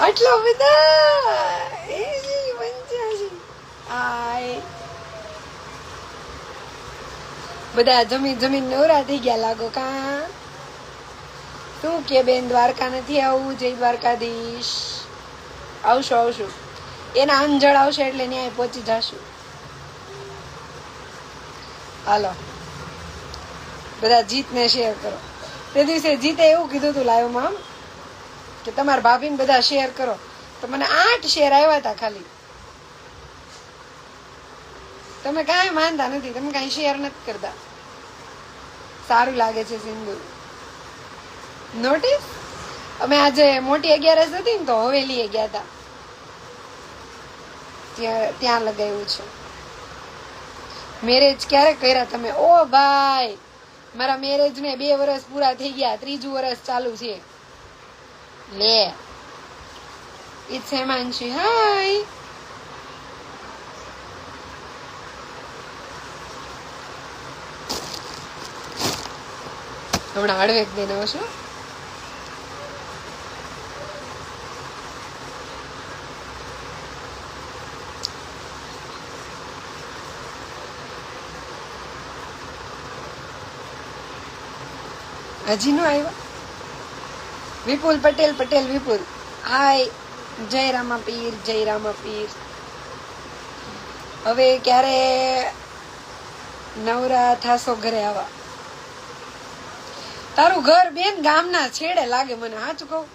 આટલા બધા 85 આય બધા જમીન જમીન નવરા થઈ ગયા લાગો કા શું કે બેન દ્વારકા નથી આવું? જય દ્વારકાધીશ. આવશું આવશું, એના અંજળ આવશે એટલે ન્યાય પહોંચી જશું. હાલો બધા જીતને શેર કરો. તે દિવસે જીતે એવું કીધું હતું લાઈવમાં કે તમારા ભાભીને બધા શેર કરો, તો મને 8 શેર આવ્યા હતા ખાલી. તમે કાંઈ માનતા નથી, તમે કાંઈ શેર નથી કરતા. સારું લાગે છે સિંધુ. નોટિસ અમે આજે મોટી 11 હતી ને તો હવેલીએ ગયા હતા, ત્યાં લગાવ્યું છે. મેરેજ ક્યારે કર્યા તમે? ઓ ભાઈ મારા મેરેજ ને 2 વર્ષ પૂરા થઈ ગયા, 3જું વર્ષ ચાલુ છે. લે ઇટ્સ હેમાંશી. હાય હમણાં હળવેક દઈને આવશું. હજી નો આવ્યા? વિપુલ પટેલ, પટેલ વિપુલ. હાય જય રામા પીર, જય રામા પીર. હવે ક્યારે નવરા થાશો ઘરે આવા? તારું ઘર બેન ગામના છેડે લાગે મને, સાચું કહું.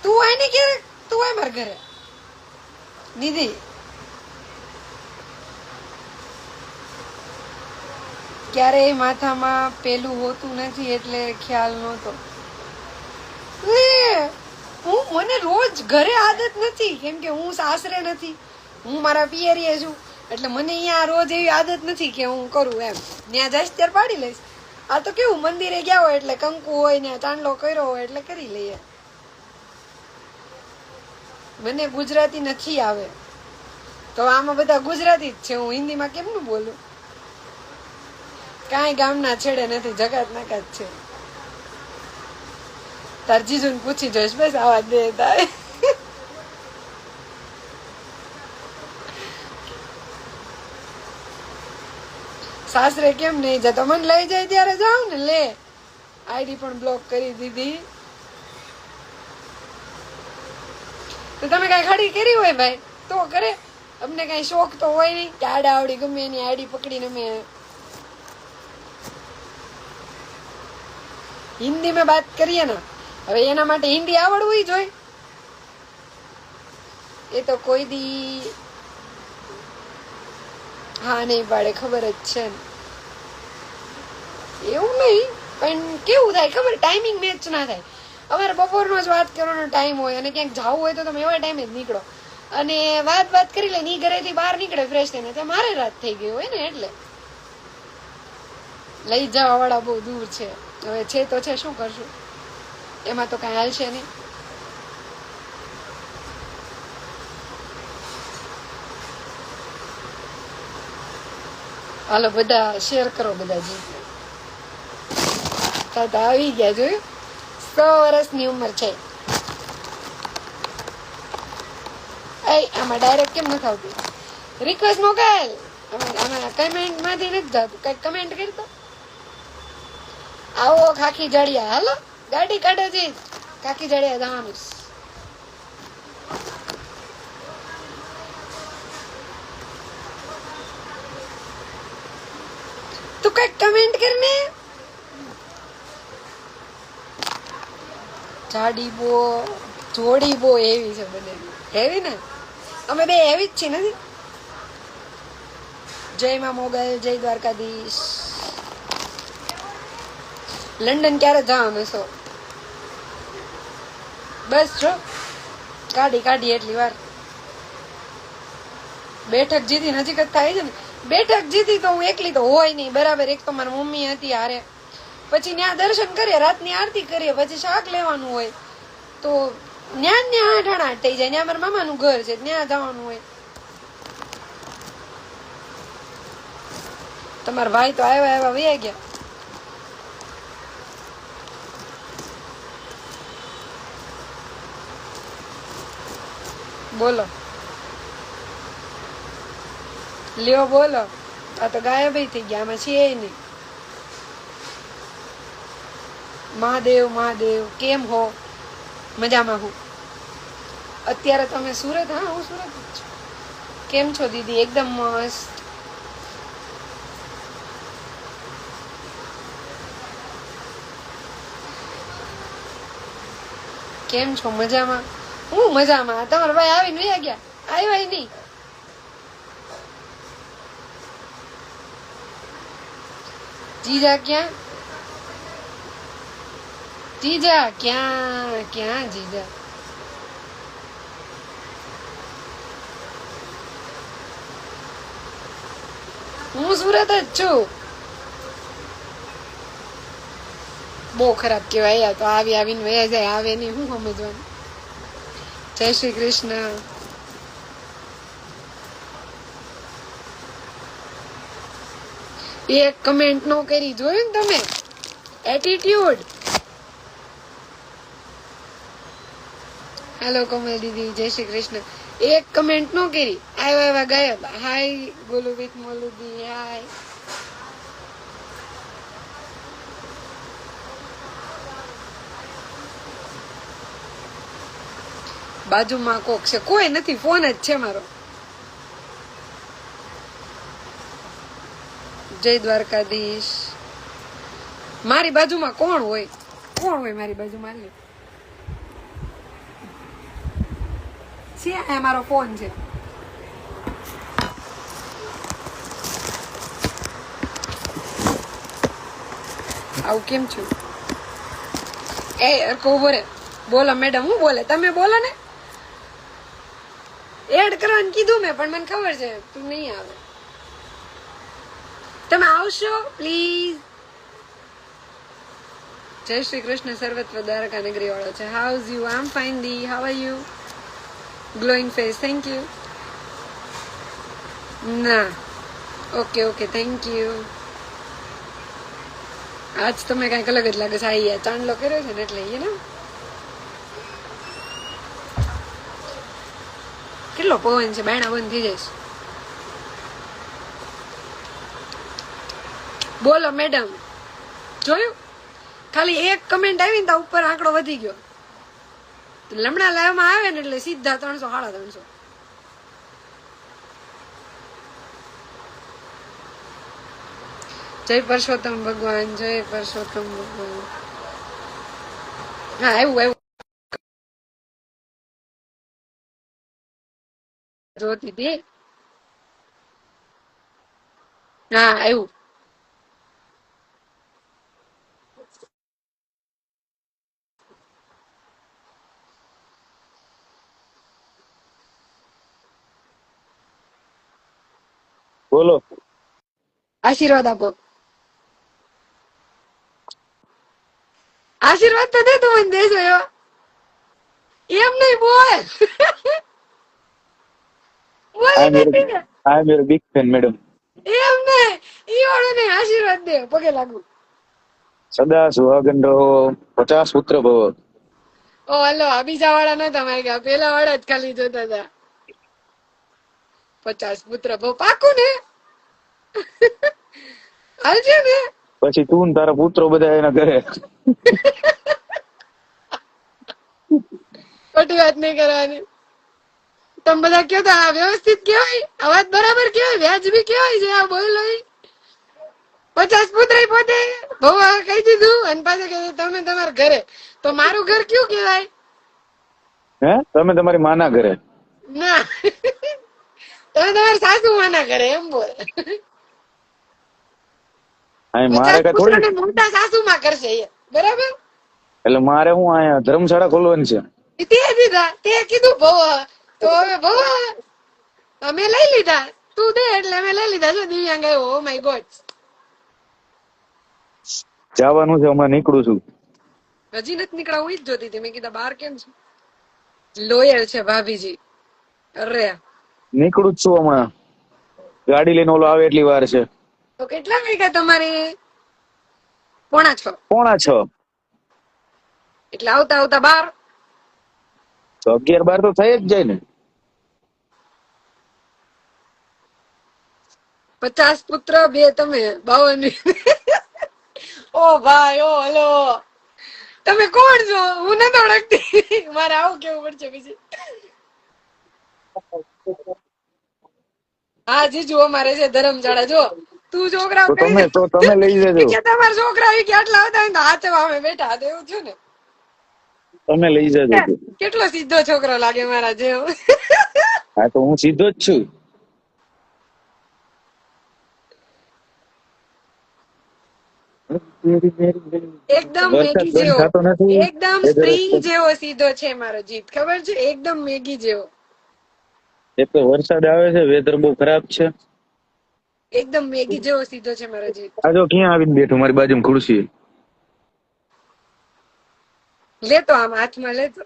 તું આય ને ક્યારે, તું આય મારા ઘરે. નિધિ ક્યારેય માથામાં પેલું હોતું નથી એટલે ખ્યાલ નહોતો. હું મને રોજ ઘરે આદત નથી, કેમ કે હું સાસરે નથી, હું મારા પિયરીએ છું, એટલે મને અહીંયા રોજ એવી આદત નથી કે હું કરું એમ. ત્યાં જઈશ ત્યારે પાડી લઈશ. આ તો કેવું મંદિરે ગયા હોય એટલે કંકુ હોય ને ચાંદલો કર્યો હોય એટલે કરી લઈએ. મને ગુજરાતી નથી આવે, તો આમાં બધા ગુજરાતી જ છે, હું હિન્દીમાં કેમનું બોલું? કાંઈ ગામના છેડે નથી, જગાત નાકા જ છે. તાર જીજુને પૂછી જોઈશ, બસ આવા દે તારે. સાસરે કેમ નહીં જતો? મને લઈ જાય ત્યારે જાવ ને. લે આઈડી પણ બ્લોક કરી દીધી. તો તમે કઈ ખડી કરી હોય ભાઈ તો કરે, અમને કઈ શોખ તો હોય નહીં કે આડા આવડી ગમે એની આઈડી પકડીને અમે હિન્દી में बात કરીએ ને. હવે એના માટે હિન્દી આવડવું જોઈએ. એ તો કોઈ દી હા નહીં પાડે, ખબર જ છે ને. એવું નહીં, પણ કેવું થાય ખબર, ટાઈમિંગ મેચ ના થાય. અમારે બપોરનો જ વાત કરવાનો ટાઈમ હોય અને ક્યાંક જવું હોય તો તમે એવા ટાઈમે જ નીકળો અને વાત કરી લે. ની ઘરેથી બહાર નીકળે ફ્રેશ થઈને ત્યાં મારે રાત થઈ ગઈ હોય ને, એટલે લઈ જવા વાળા બહુ દૂર છે. હવે છે તો છે, શું કરશું? એમાં તો કઈ હાલ છે નહીં. હાલો બધા શેર કરો, બધા જી આવી ગયા. જોયું 100 વર્ષની ઉંમર છે. આમાં ડાયરેક્ટ કેમ નથી આવતી? રિક્વેસ્ટ મોકલ. આમાં કમેન્ટ માંથી નથી જતું, કઈક કમેન્ટ કરતો. આવો ખાખી જડિયા, હાલો ગાડી કાઢો છે, ખાખી જડિયા જવાનું. તું કઈક કમેન્ટ કરને. જાડી બો જોડી બો એવી છે, બને હેવી ને. અમે બે એવી જ છીએ નથી. જય માં મોગલ, જય દ્વારકાધીશ. લંડન ક્યારે જવાનું છો? બસ જો કાઢી એટલી વાર. બેઠક જીતી નજીક જ થાય છે ને. બેઠક જીતી તો હું એકલી તો હોય નહીં બરાબર. એક તો મારી મમ્મી હતી હારે, પછી ત્યાં દર્શન કરીએ, રાતની આરતી કરીએ, પછી શાક લેવાનું હોય તો ત્યાં 8:30 થઈ જાય. ત્યાં મારા મામાનું ઘર છે, ત્યાં જવાનું હોય. તમારા ભાઈ તો આવ્યા વયા ગયા. બોલો લ્યો બોલો. આ તો ગાયબ થઈ ગયા, આમાં છીએ નહીં. મહાદેવ મહાદેવ, કેમ હો? મજામાં હું. અત્યારે તમે સુરત? હા હું સુરત જ છું. કેમ છો દીદી? એકદમ મસ્ત. કેમ છો? મજામાં? હું મજામાં. તમારા ભાઈ આવીને વયા ગયા? આવ્યા નહીં? જીજા ક્યાં? જીજા ક્યાં? ક્યાં જીજા? હું સુરત જ છું. બહુ ખરાબ કેવાય. તો આવી આવીને વયા જાય, આવે નહીં, હું સમજવાનું. જય શ્રી કૃષ્ણ. એક કમેન્ટ નો કરી, જોયું ને તમે? એટીટ્યુડ. હેલો કોમલ દીદી, જય શ્રી કૃષ્ણ. એક કમેન્ટ નો કરી, આવ્યા ગાયબ. હાય ગોલુ વિથ મોલુદી, હાય. બાજુમાં કોક છે? કોઈ નથી, ફોન જ છે મારો. જય દ્વારકાધીશ. મારી બાજુમાં કોણ હોય? કોણ હોય મારી બાજુમાં? આ મારો ફોન છે. આવું કેમ છું? એ અરકો ઉભો રે. બોલો મેડમ. હું બોલે? તમે બોલો ને. એડ કરવાનું કીધું મેં, પણ મને ખબર છે તું નહીં આવે. તમે આવશો પ્લીઝ. જય શ્રી કૃષ્ણ. સર્વત્ર દ્વારકા નગરી વાળો છે. How's you? I am fine દી. How are you? Glowing face. Thank you. ના ઓકે ઓકે, થેન્ક યુ. આજ તમે કઈક અલગ જ લાગે છે. આ ચાંદલો કર્યો છે ને એટલે એ ને. કેટલો પવન છે, બાયણા બંધ થઈ જાય. બોલો મેડમ. જોયું? ખાલી એક કમેન્ટ આવી ને તો ઉપર આંકડો વધી ગયો. લમણા લાવવામાં આવે ને એટલે સીધા 300 350. જય પરસોત્તમ ભગવાન, જય પરસોત્તમ ભગવાન. હા આવ્યું. જોતી હતી. હા આવ્યું. બોલો. આશીર્વાદ આપો. આશીર્વાદ તો દે તું મને દેશો એવા. એમ નહીં બોલ. બોલી નથી. I am your big fan madam. એમ નહીં, ઈ વાળો નહીં. આશીર્વાદ દે, પગે લાગુ. સદા સુહાગન રહો, 50 પુત્ર ભવો. ઓ હલો, આ બીજા વાળા નતા મારી ગયા, પેલા વાળા જ ખાલી જોતા હતા. 50 પુત્ર બહુ પાકું ને. હાલશે ને. પછી તું ને તારા પુત્રો બધા એના ઘરે. ખોટી વાત નહીં કરવાની. તમે બધા કયો તો આ વ્યવસ્થિત કેવાય, અવાજ બરાબર કેવાય, વ્યાજબી કેવાય છે આ બોલો. 50 પુત્ર પોતે ભવા કહી દીધું અને પાછા કહે તમે તમારા ઘરે. તો મારું ઘર કયું કેવાય? હે? તમે તમારી માના ઘરે. ના, તમે તમારા સાસુ માના ઘરે એમ બોલ. અહીં 50 મારે કઈ પુત્ર થોડી. ને મોટા સાસુ માં કરશે એ, બરાબર? એટલે મારે હું અહીંયા ધર્મશાળા ખોલવાની છે. તે દીધા, તે કીધું ભવા, તો હવે ભવા અમે લઈ લીધા. તું દે એટલે અમે લઈ લીધા. જો દિવ્યાંગ આવ્યો. Oh my God. જવાનું છે, હમણાં નીકળું છું. હજી નથી નીકળ્યા. હું જ જોતી હતી. મેં કીધા બહાર કેમ છે? લોયલ છે ભાભીજી. અરે નીકળું જ છું હમણાં. ગાડી લઈને ઓલો આવે એટલી વાર છે. તો કેટલા વાગ્યા તમારે? 5:45. 5:45. એટલે આવતા આવતા 12. તો 11 12 તો થઈ જ જાય ને. 50 પુત્ર 2 તમે 52. ઓ ભાઈ ઓ હલો, તમે કોણ છો? હું નથી ઓળખતી. મારે આવું કેવું પડશે પછી. હા જીજુ અમારે છે ધર્મશાળા. જો તું છોકરાઓ કરી દે તો તમે લઈ જજો, કે તમારા છોકરા કે આટલા હતા ને તો હાથમાં અમે બેઠા હતા એવું થયું ને. તમે લઈ જજો. કેટલો સીધો છોકરો લાગે મારા જેવો. હા તો હું સીધો જ છું. એકદમ વરસાદ મેગી બંધ જેવો, થતો નથી. એકદમ સ્પ્રિંગ જેવો સીધો છે મારો જીત. ખબર છે? એકદમ મેગી જેવો, એક તો વરસાદ આવે છે, વેધર બહુ ખરાબ છે. એકદમ મેગી જેવો સીધો છે મારો જીત. આ જો ક્યાં આવીને બેઠો મારી બાજુમાં ખુરશી. લેતો આમ હાથમાં લેતો.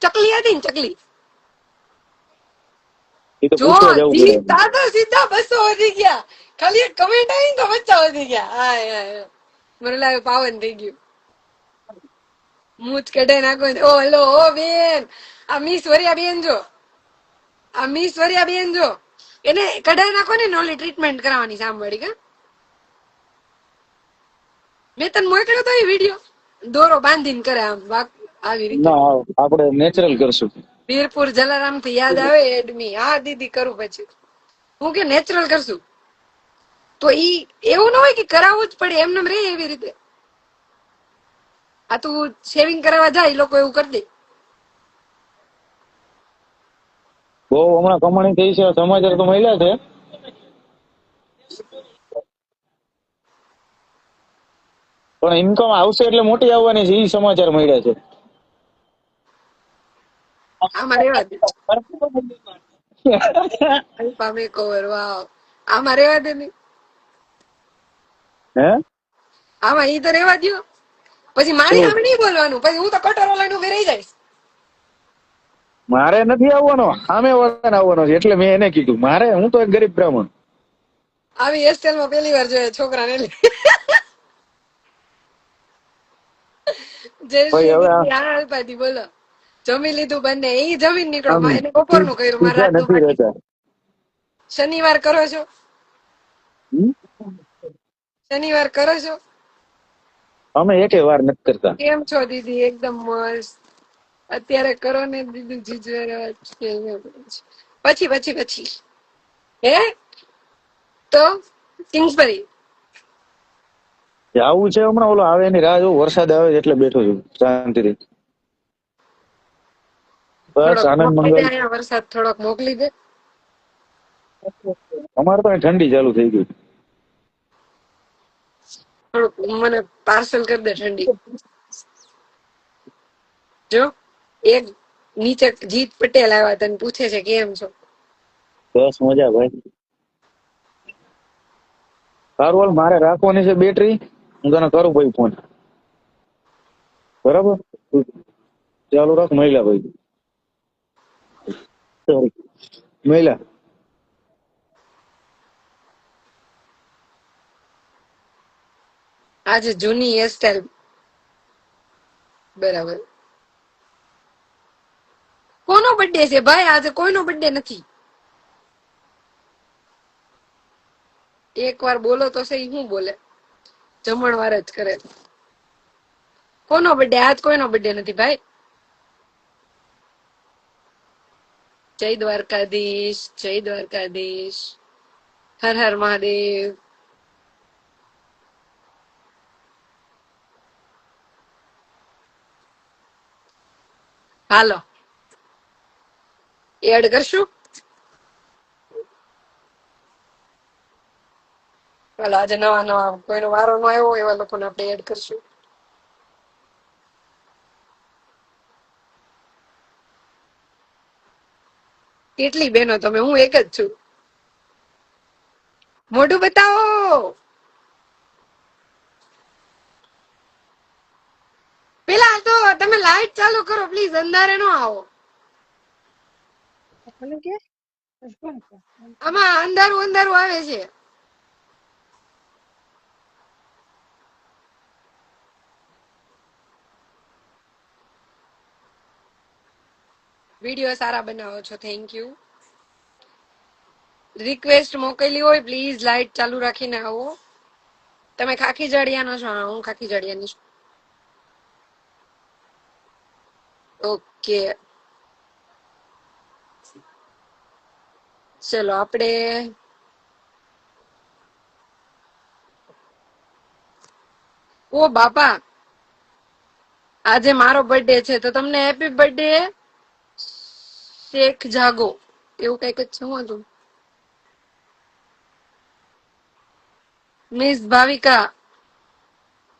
ચકલી હતી ને ચકલી. એ તો જો પૂછવા જવું પડે. જીત તો સીધા 200 વધી ગયા. ખાલી એક કમેન્ટ આવી તો 50 વધી ગયા. હાય હાય, મને લાગે પાવન થઈ ગયું. મૂછ કઢાઈ નાખો. ઓ હેલો ઓ બેન, આ મિસ વરિયા બેન જો, આ મિસ વરિયા બેન જો, એને કઢાઈ નાખો ને ઓલી ટ્રીટમેન્ટ કરાવવાની સાંભળી કા. મેં તને મોકલ્યો તો એ વિડીયો, દોરો બાંધીને કરે આમ આવી રીતે. ના, આપણે નેચરલ કરશું. વીરપુર જલારામ થી યાદ આવે એડમી. હા દીદી કરું પછી. હું કે નેચરલ કરશું તો ઈ એવું ન હોય કે કરાવવું જ પડે, એમને રે એવી રીતે. આ તું શેવિંગ કરાવવા જાય, લોકો એવું કરી દે. બહુ હમણાં કમાણી થઈ છે, સમાચાર તો મળ્યા છે. પણ ઇન્કમ આવશે એટલે મોટી આવવાની છે, એ સમાચાર મળ્યા છે. આમાં રેવા દે. અલ્પા મેકઓવર, વાવ. આમાં રેવા દે ને. હે આમાં ઈ તો રેવા દ્યો. પછી મારી સામે નહીં બોલવાનું, પછી હું તો કટોરો લઈને ઉભી રહી જઈશ. મારે નથી આવવાનો, સામે વાળાને આવવાનો છે, એટલે મેં એને કીધું. મારે, હું તો એક ગરીબ બ્રાહ્મણ. આવી હેરસ્ટાઈલ માં પહેલી વાર જોયે છોકરાને. જય ભાઈ શ્રી હવે દીદી. હા અલ્પાથી બોલો. જમી લીધું બંને? ઈ જમીન નીકળો. આમ એને બપોરનું કર્યું, મારે સીધા રાતનું નથી બાકી. રહેતા. શનિવાર કરો છો? હમ? શનિવાર કરો છો? અમે એકે વાર નથી કરતા. કેમ છો દીદી? એકદમ મસ્ત. અત્યારે કરો ને દીદી. જીજુ પછી પછી પછી હે તો કિંગ્સબરી આવું છે હમણાં, ઓલો આવે એની રાહ જોઉં. વરસાદ આવે છે એટલે બેઠો છું શાંતિથી. બસ થોડોક આનંદ મોકલી દે મંગલ. અહીંયા વરસાદ, થોડોક મોકલી દે. અમારે તો અહીં ઠંડી ચાલુ થઈ ગઈ. થોડુંક મને પાર્સલ કરી દે ઠંડી. જો એક નીચે જીત પટેલ આવ્યા, તને પૂછે છે કેમ છો. બસ મજા ભાઈ. સારું હાલ, મારે રાખવાની છે બેટરી. હું તને કરું ભાઈ ફોન. બરાબર, ચાલુ રાખ. મહિલા ભાઈ, સોરી મહિલા. આજે જૂની હેરસ્ટાઈલ. બરાબર. કોનો બર્થડે છે ભાઈ? આજે કોઈનો બર્થડે નથી. એક વાર બોલો તો સહી. હું બોલે? જમણવાર જ કરે. કોનો બર્થડે? આજ કોઈનો બર્થડે નથી ભાઈ. જય દ્વારકાધીશ, જય દ્વારકાધીશ. હર હર મહાદેવ. હાલો એડ કરશું. હાલો, આજે નવા નવા કોઈનો વારો ન આવ્યો એવા લોકોને આપણે એડ કરશું. કેટલી બહેનો તમે? હું એક જ છું. મોઢું બતાવો. પેલા તો તમે લાઈટ ચાલુ કરો પ્લીઝ, અંધારે નો આવો. આમાં અંધારું અંધારું આવે છે. વિડીયો સારા બનાવો છો, થેન્ક યુ. રિક્વેસ્ટ મોકલી હોય પ્લીઝ લાઈટ ચાલુ રાખીને આવો. તમે ખાખી જડિયાનો છો? હા, હું ખાખી જડિયાની છું. ઓકે, ચલો આપણે ઓ બાપા, આજે મારો બર્થડે છે તો તમને હેપી બર્થડે શેખ જાગો, એવું કઈક જ છે. હું હતું મિસ ભાવિકા,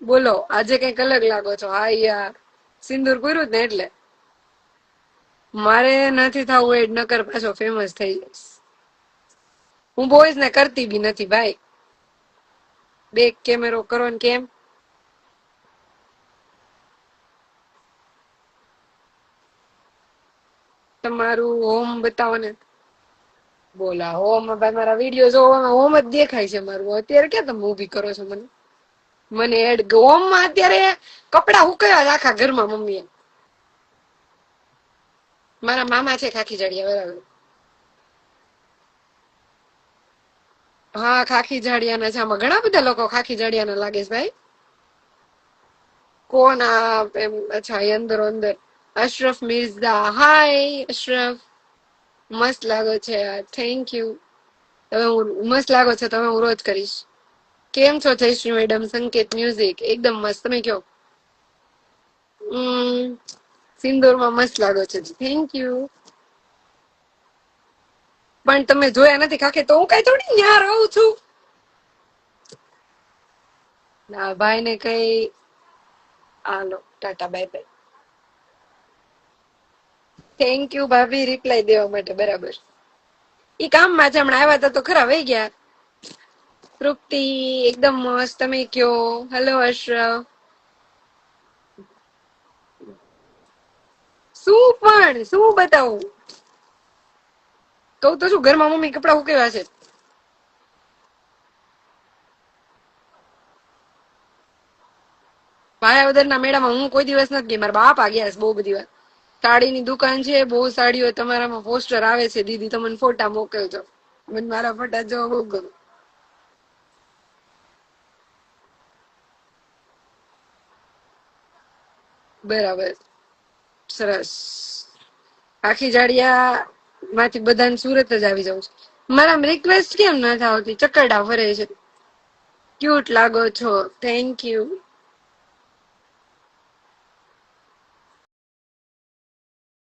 બોલો આજે કઈક અલગ લાગો છો. હા યાર, સિંદૂર પૂર્યું ને એટલે. મારે નથી થવું એડ, નકર પાછો ફેમસ થઈ જઈશ. હું બોયઝ ને કરતી બી નથી ભાઈ. બેક કેમેરો કરો ને કેમ? તમારું હોમ બતાવો ને. બોલા હોમ, ભાઈ મારા વિડીયો જોવામાં હોમ જ દેખાય છે મારું. અત્યારે ક્યાં તમે ઊભી કરો છો મને? મને એડ હોમ માં અત્યારે કપડા હુકાયા છે આખા ઘરમાં મમ્મીએ. મારા મામા છે ખાખી જાડિયા, બરાબર. હા, ખાખી જાડિયાના છે. આમાં ઘણા બધા લોકો ખાખી જાડિયાના લાગે છે ભાઈ. કોણ આ એમ? અચ્છા, એ અંદર અંદર અશરફ મિર્ઝા. હાય અશરફ, મસ્ત લાગો છે યાર, થેન્ક યુ. હવે હું મસ્ત લાગો છો, તમે હું રોજ કરીશ. કેમ છો જયશ્રી મેડમ? સંકેત મ્યુઝિક એકદમ મસ્ત. તમે કયો? સિંદૂરમાં મસ્ત લાગો છે, થેન્ક યુ. પણ તમે જોયા નથી ખાખી તો હું કઈ થોડી ન્યા રહું છું. ના ભાઈ ને કઈ હાલો tata bye bye. Thank you ભાભી રિપ્લાય દેવા માટે, બરાબર. ઈ કામમાં જ હમણાં આવ્યા હતા તો ખરા વહી ગયા. તૃપ્તિ એકદમ મસ્ત. તમે કયો? હેલો અશરફ. શું પણ શું બતાવું? કહું તો શું, ઘરમાં મમ્મી કપડા ઉકેવા છે. ભાયાવદર ના મેળામાં હું કોઈ દિવસ નથી ગઈ. મારા બાપા ગયા છે બહુ બધી વાર. સાડીની દુકાન છે, બહુ સાડીઓ. તમારામાં પોસ્ટર આવે છે દીદી, તમને ફોટા મોકલજો. મને મારા ફોટા જોવા બહુ ગમે. બરાબર, સરસ. આખી જાડિયા માંથી બધાને સુરત જ આવી જવું છે. મારા રિક્વેસ્ટ કેમ નથી આવતી? ચકરડા ફરે છે. ક્યુટ લાગો છો, થેન્ક યુ.